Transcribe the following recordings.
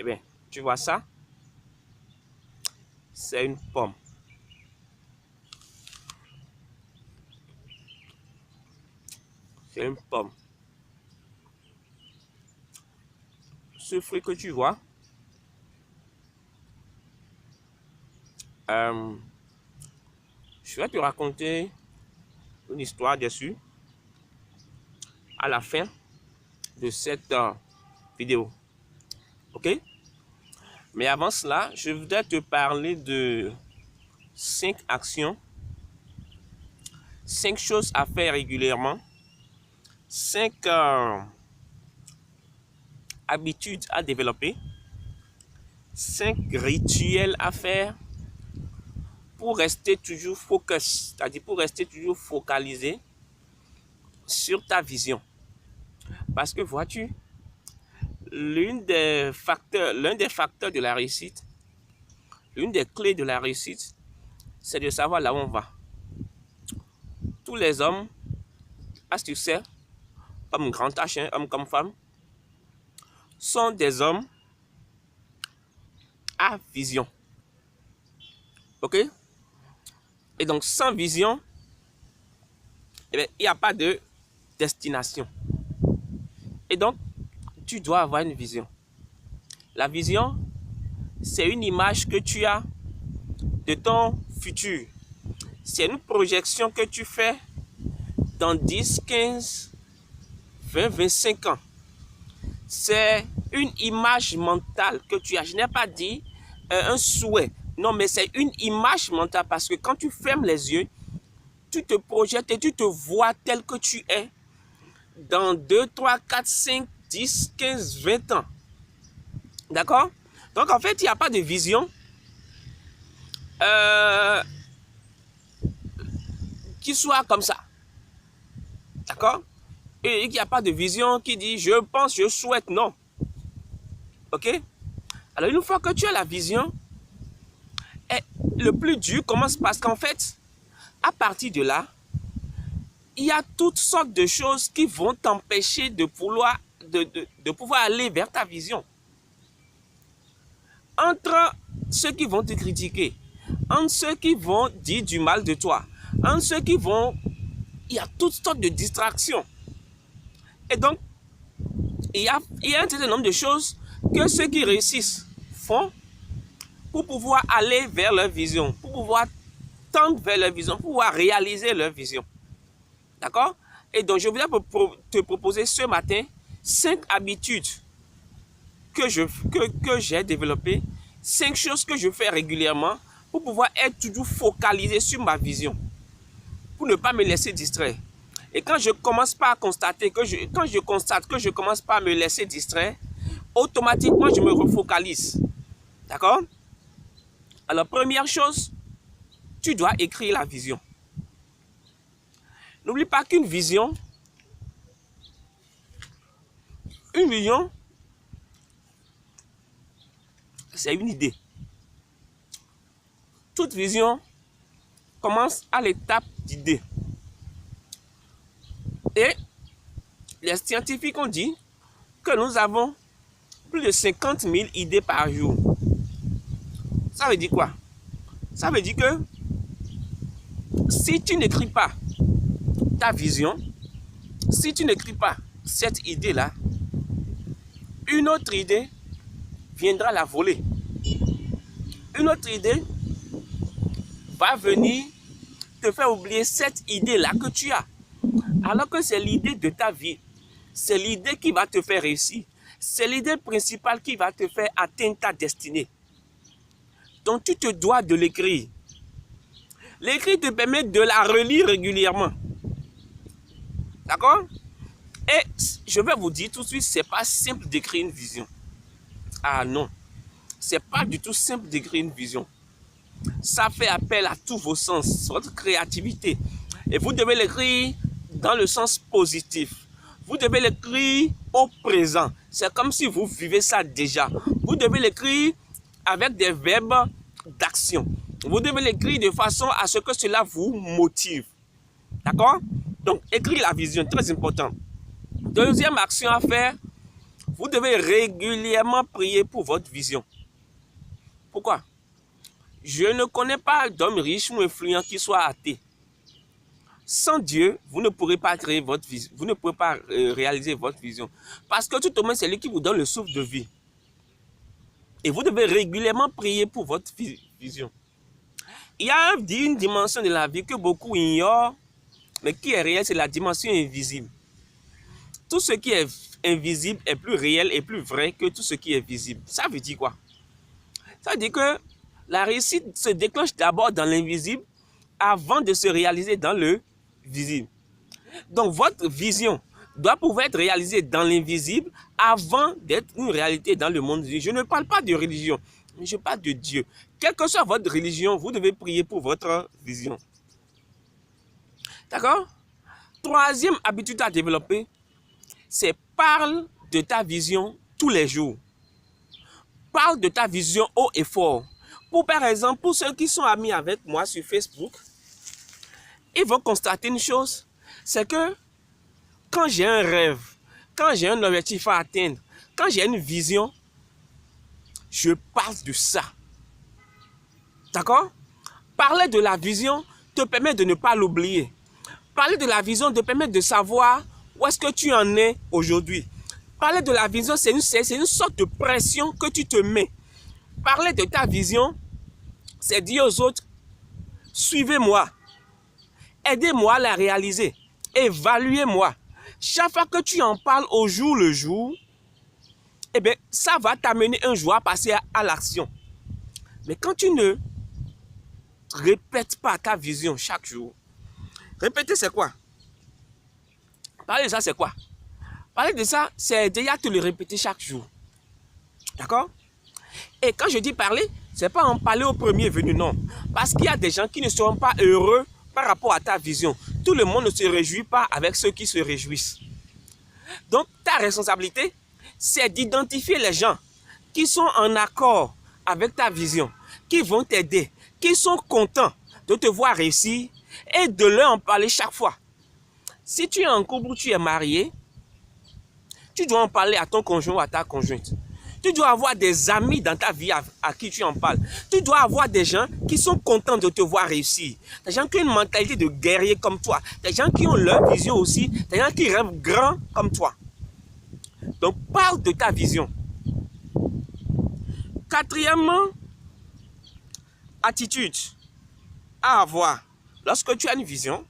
Eh bien, tu vois ça? C'est une pomme. C'est une pomme. Ce fruit que tu vois, je vais te raconter une histoire dessus à la fin de cette vidéo. Ok? Mais avant cela, je voudrais te parler de 5 actions, 5 choses à faire régulièrement, 5 habitudes à développer, 5 rituels à faire pour rester toujours focus, c'est-à-dire pour rester toujours focalisé sur ta vision. Parce que vois-tu, l'un des facteurs de la réussite, l'une des clés de la réussite, c'est de savoir là où on va. Tous les hommes, as tu sais, comme grand H, homme comme femme, sont des hommes à vision. Ok? Et donc, sans vision, eh bien, il n'y a pas de destination. Et donc, tu dois avoir une vision. La vision, c'est une image que tu as de ton futur. C'est une projection que tu fais dans 10, 15, 20, 25 ans. C'est une image mentale que tu as. Je n'ai pas dit un souhait. Non, mais c'est une image mentale parce que quand tu fermes les yeux, tu te projettes et tu te vois tel que tu es dans 2, 3, 4, 5, 10, 15, 20 ans. D'accord? Donc, en fait, il n'y a pas de vision qui soit comme ça. D'accord? Et il n'y a pas de vision qui dit je pense, je souhaite, non. Ok? Alors, une fois que tu as la vision, le plus dur commence parce qu'en fait, à partir de là, il y a toutes sortes de choses qui vont t'empêcher de pouvoir aller vers ta vision. Entre ceux qui vont te critiquer, entre ceux qui vont dire du mal de toi, entre ceux qui vont... Il y a toutes sortes de distractions. Et donc, il y a un certain nombre de choses que ceux qui réussissent font pour pouvoir aller vers leur vision, pour pouvoir tendre vers leur vision, pour pouvoir réaliser leur vision. D'accord? Et donc, je voulais te proposer ce matin 5 habitudes que j'ai développées, 5 choses que je fais régulièrement pour pouvoir être toujours focalisé sur ma vision, pour ne pas me laisser distraire. Et quand je commence pas à constater, quand je constate que je commence pas à me laisser distraire, automatiquement, je me refocalise. D'accord? Alors, première chose, tu dois écrire la vision. N'oublie pas qu'une vision, c'est une idée. Toute vision commence à l'étape d'idée. Et les scientifiques ont dit que nous avons plus de 50 000 idées par jour. Ça veut dire quoi? Ça veut dire que si tu n'écris pas ta vision, si tu n'écris pas cette idée-là, une autre idée viendra la voler. Une autre idée va venir te faire oublier cette idée-là que tu as. Alors que c'est l'idée de ta vie. C'est l'idée qui va te faire réussir. C'est l'idée principale qui va te faire atteindre ta destinée. Donc tu te dois de l'écrire. L'écrit te permet de la relire régulièrement. D'accord? Et je vais vous dire tout de suite, c'est pas simple d'écrire une vision. Ah non, c'est pas du tout simple d'écrire une vision. Ça fait appel à tous vos sens, votre créativité. Et vous devez l'écrire dans le sens positif. Vous devez l'écrire au présent. C'est comme si vous vivez ça déjà. Vous devez l'écrire avec des verbes d'action. Vous devez l'écrire de façon à ce que cela vous motive. D'accord? Donc, écrire la vision, très important. Deuxième action à faire, vous devez régulièrement prier pour votre vision. Pourquoi? Je ne connais pas d'homme riche ou influent qui soit athée. Sans Dieu, vous ne pourrez pas créer votre vision, vous ne pourrez pas réaliser votre vision. Parce que tout au moins, c'est lui qui vous donne le souffle de vie. Et vous devez régulièrement prier pour votre vision. Il y a une dimension de la vie que beaucoup ignorent, mais qui est réelle, c'est la dimension invisible. Tout ce qui est invisible est plus réel et plus vrai que tout ce qui est visible. Ça veut dire quoi? Ça veut dire que la réussite se déclenche d'abord dans l'invisible avant de se réaliser dans le visible. Donc votre vision doit pouvoir être réalisée dans l'invisible avant d'être une réalité dans le monde visible. Je ne parle pas de religion, mais je parle de Dieu. Quelle que soit votre religion, vous devez prier pour votre vision. D'accord? Troisième habitude à développer, c'est parle de ta vision tous les jours. Parle de ta vision haut et fort. Par exemple, pour ceux qui sont amis avec moi sur Facebook, ils vont constater une chose, c'est que quand j'ai un rêve, quand j'ai un objectif à atteindre, quand j'ai une vision, je parle de ça. D'accord? Parler de la vision te permet de ne pas l'oublier. Parler de la vision te permet de savoir où est-ce que tu en es aujourd'hui. Parler de la vision, c'est une sorte de pression que tu te mets. Parler de ta vision, c'est dire aux autres, suivez-moi, aidez-moi à la réaliser, évaluez-moi. Chaque fois que tu en parles au jour le jour, eh bien, ça va t'amener un jour à passer à l'action. Mais quand tu ne répètes pas ta vision chaque jour, répéter c'est quoi? Parler de ça c'est quoi? Parler de ça, c'est déjà te le répéter chaque jour. D'accord? Et quand je dis parler, ce n'est pas en parler au premier venu, non. Parce qu'il y a des gens qui ne seront pas heureux par rapport à ta vision. Tout le monde ne se réjouit pas avec ceux qui se réjouissent. Donc, ta responsabilité, c'est d'identifier les gens qui sont en accord avec ta vision, qui vont t'aider, qui sont contents de te voir réussir et de leur en parler chaque fois. Si tu es en couple ou tu es marié, tu dois en parler à ton conjoint ou à ta conjointe. Tu dois avoir des amis dans ta vie à qui tu en parles. Tu dois avoir des gens qui sont contents de te voir réussir. Des gens qui ont une mentalité de guerrier comme toi. Des gens qui ont leur vision aussi. Des gens qui rêvent grand comme toi. Donc, parle de ta vision. Quatrièmement, attitude à avoir lorsque tu as une vision,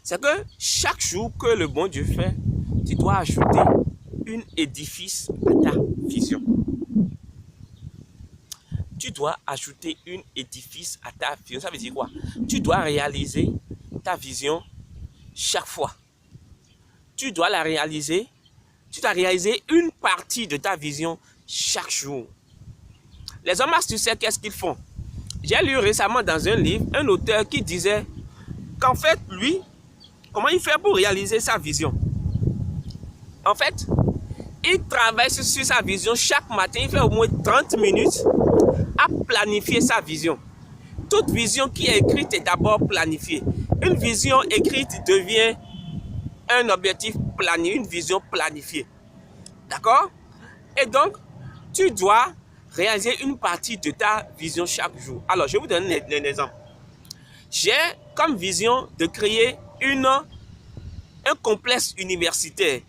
c'est que chaque jour que le bon Dieu fait, tu dois ajouter un édifice à ta vision. Tu dois ajouter un édifice à ta vision. Ça veut dire quoi? Tu dois réaliser ta vision chaque fois. Tu dois la réaliser. Tu dois réaliser une partie de ta vision chaque jour. Les hommes astucieux, qu'est-ce qu'ils font? J'ai lu récemment dans un livre un auteur qui disait qu'en fait, lui, comment il fait pour réaliser sa vision? En fait, il travaille sur sa vision chaque matin. Il fait au moins 30 minutes à planifier sa vision. Toute vision qui est écrite est d'abord planifiée. Une vision écrite devient un objectif planifié, une vision planifiée. D'accord? Et donc, tu dois réaliser une partie de ta vision chaque jour. Alors, je vais vous donner un exemple. J'ai comme vision de créer un complexe universitaire.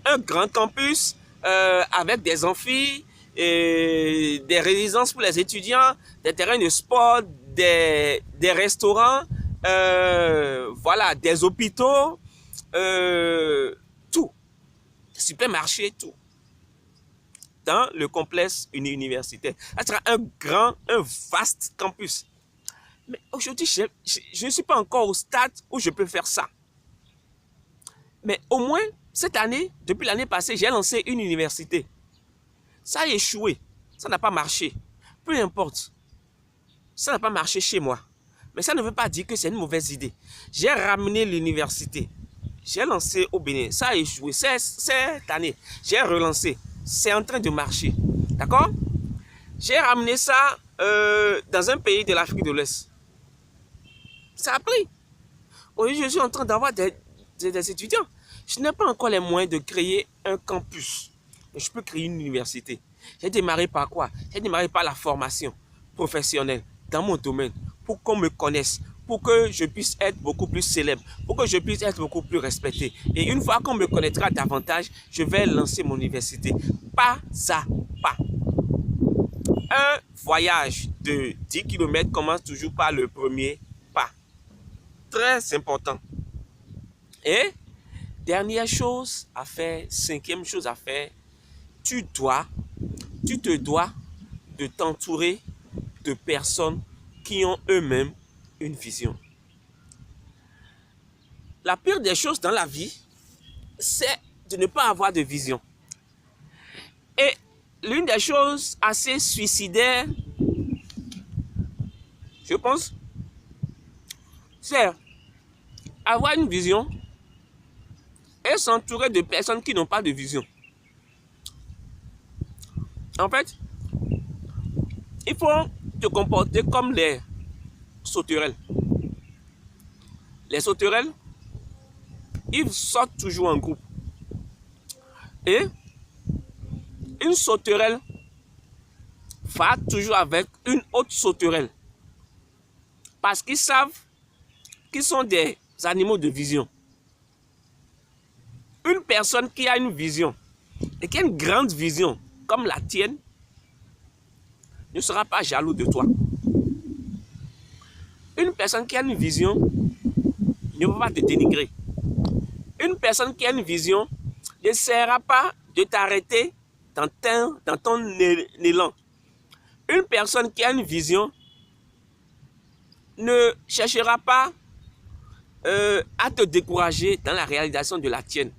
Un grand campus avec des amphis, des résidences pour les étudiants, des terrains de sport, des restaurants, voilà, des hôpitaux, tout, des supermarchés, tout, dans le complexe universitaire. Ça sera un vaste campus. Mais aujourd'hui, je ne suis pas encore au stade où je peux faire ça. Mais au moins, cette année, depuis l'année passée, j'ai lancé une université. Ça a échoué. Ça n'a pas marché. Peu importe. Ça n'a pas marché chez moi. Mais ça ne veut pas dire que c'est une mauvaise idée. J'ai ramené l'université. J'ai lancé au Bénin. Ça a échoué. Cette année, j'ai relancé. C'est en train de marcher. D'accord? J'ai ramené ça dans un pays de l'Afrique de l'Ouest. Ça a pris. Aujourd'hui, je suis en train d'avoir des étudiants. Je n'ai pas encore les moyens de créer un campus. je peux créer une université. J'ai démarré par quoi? J'ai démarré par la formation professionnelle dans mon domaine pour qu'on me connaisse, pour que je puisse être beaucoup plus célèbre, pour que je puisse être beaucoup plus respecté. Et une fois qu'on me connaîtra davantage, je vais lancer mon université pas à pas. Un voyage de 10 km commence toujours par le premier pas. Très important. Et dernière chose à faire, cinquième chose à faire, tu te dois de t'entourer de personnes qui ont eux-mêmes une vision. La pire des choses dans la vie, c'est de ne pas avoir de vision. Et l'une des choses assez suicidaires, je pense, c'est avoir une vision et s'entourer de personnes qui n'ont pas de vision. En fait, il faut te comporter comme les sauterelles. Les sauterelles, ils sortent toujours en groupe. Et une sauterelle va toujours avec une autre sauterelle. Parce qu'ils savent qu'ils sont des animaux de vision. Une personne qui a une vision et qui a une grande vision comme la tienne ne sera pas jaloux de toi. Une personne qui a une vision ne va pas te dénigrer. Une personne qui a une vision n'essaiera pas de t'arrêter dans ton élan. Une personne qui a une vision ne cherchera pas à te décourager dans la réalisation de la tienne.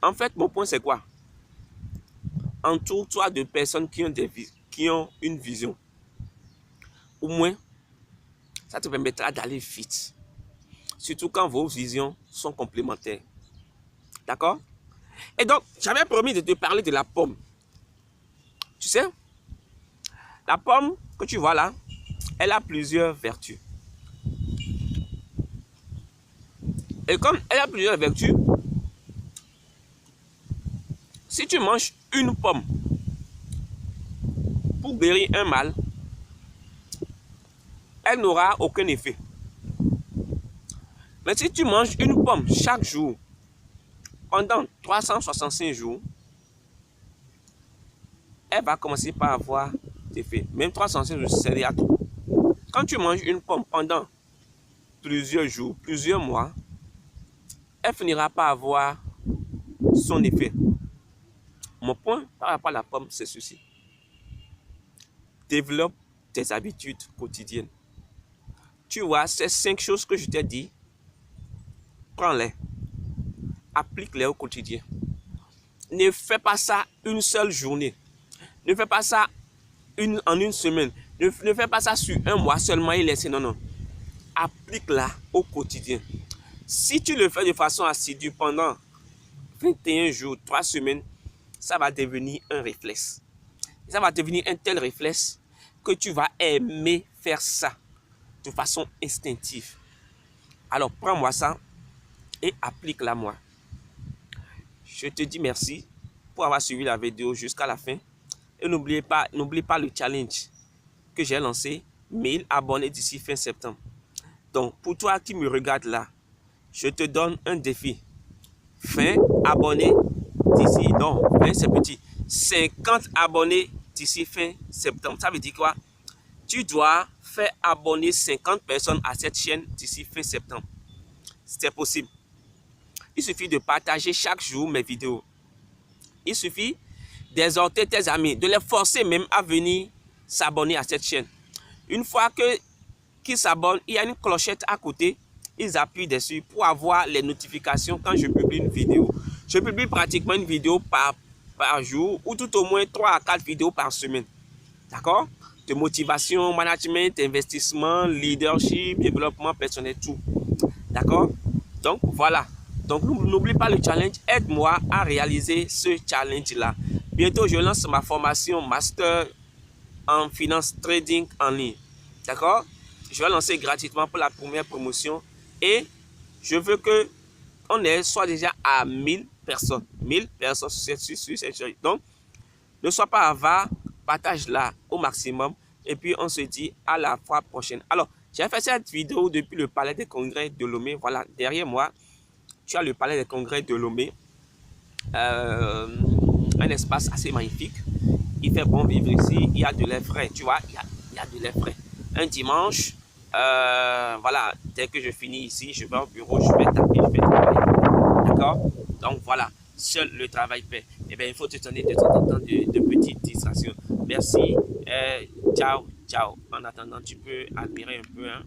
En fait, mon point c'est quoi? Entoure-toi de personnes qui ont une vision. Au moins, ça te permettra d'aller vite. Surtout quand vos visions sont complémentaires. D'accord? Et donc, j'avais promis de te parler de la pomme. Tu sais, la pomme que tu vois là, elle a plusieurs vertus. Et comme elle a plusieurs vertus, si tu manges une pomme pour guérir un mal, elle n'aura aucun effet. Mais si tu manges une pomme chaque jour, pendant 365 jours, elle va commencer par avoir des effets. Même 365 jours, c'est déjà trop. Quand tu manges une pomme pendant plusieurs jours, plusieurs mois, elle finira par avoir son effet. Mon point par rapport à la pomme, c'est ceci. Développe tes habitudes quotidiennes. Tu vois, ces 5 choses que je t'ai dit, prends-les. Applique-les au quotidien. Ne fais pas ça une seule journée. Ne fais pas ça en une semaine. Ne fais pas ça sur un mois seulement et laisser. Non, non. Applique-la au quotidien. Si tu le fais de façon assidue pendant 21 jours, 3 semaines, ça va devenir un réflexe. Ça va devenir un tel réflexe que tu vas aimer faire ça de façon instinctive. Alors, prends-moi ça et applique-la moi. Je te dis merci pour avoir suivi la vidéo jusqu'à la fin. Et n'oublie pas le challenge que j'ai lancé, 1000 abonnés d'ici fin septembre. Donc, pour toi qui me regardes là, je te donne un défi. Fin abonnés d'ici, non, c'est petit, 50 abonnés d'ici fin septembre. Ça veut dire quoi? Tu dois faire abonner 50 personnes à cette chaîne d'ici fin septembre. C'est possible. Il suffit de partager chaque jour mes vidéos. Il suffit d'exhorter tes amis, de les forcer même à venir s'abonner à cette chaîne. Une fois qu'ils s'abonnent, il y a une clochette à côté. Ils appuient dessus pour avoir les notifications quand je publie une vidéo. Je publie pratiquement une vidéo par jour ou tout au moins 3 à 4 vidéos par semaine. D'accord? De motivation, management, investissement, leadership, développement personnel, tout. D'accord? Donc, voilà. Donc, n'oublie pas le challenge. Aide-moi à réaliser ce challenge-là. Bientôt, je lance ma formation Master en Finance Trading en ligne. D'accord? Je vais lancer gratuitement pour la première promotion. Et je veux qu'on soit déjà à 1000 personnes. 1000 personnes sur cette chose. Donc, ne sois pas avare, partage-la au maximum. Et puis, on se dit à la fois prochaine. Alors, j'ai fait cette vidéo depuis le palais des congrès de Lomé. Voilà, derrière moi, tu as le palais des congrès de Lomé. Un espace assez magnifique. Il fait bon vivre ici. Il y a de l'air frais, tu vois. Il y a de l'air frais. Un dimanche, voilà, dès que je finis ici, je vais au bureau, je vais taper, je vais travailler. D'accord? Donc voilà, seul le travail paie. Eh bien, il faut te donner de temps en temps de petites distractions. Merci. Ciao, ciao. En attendant, tu peux admirer un peu, hein.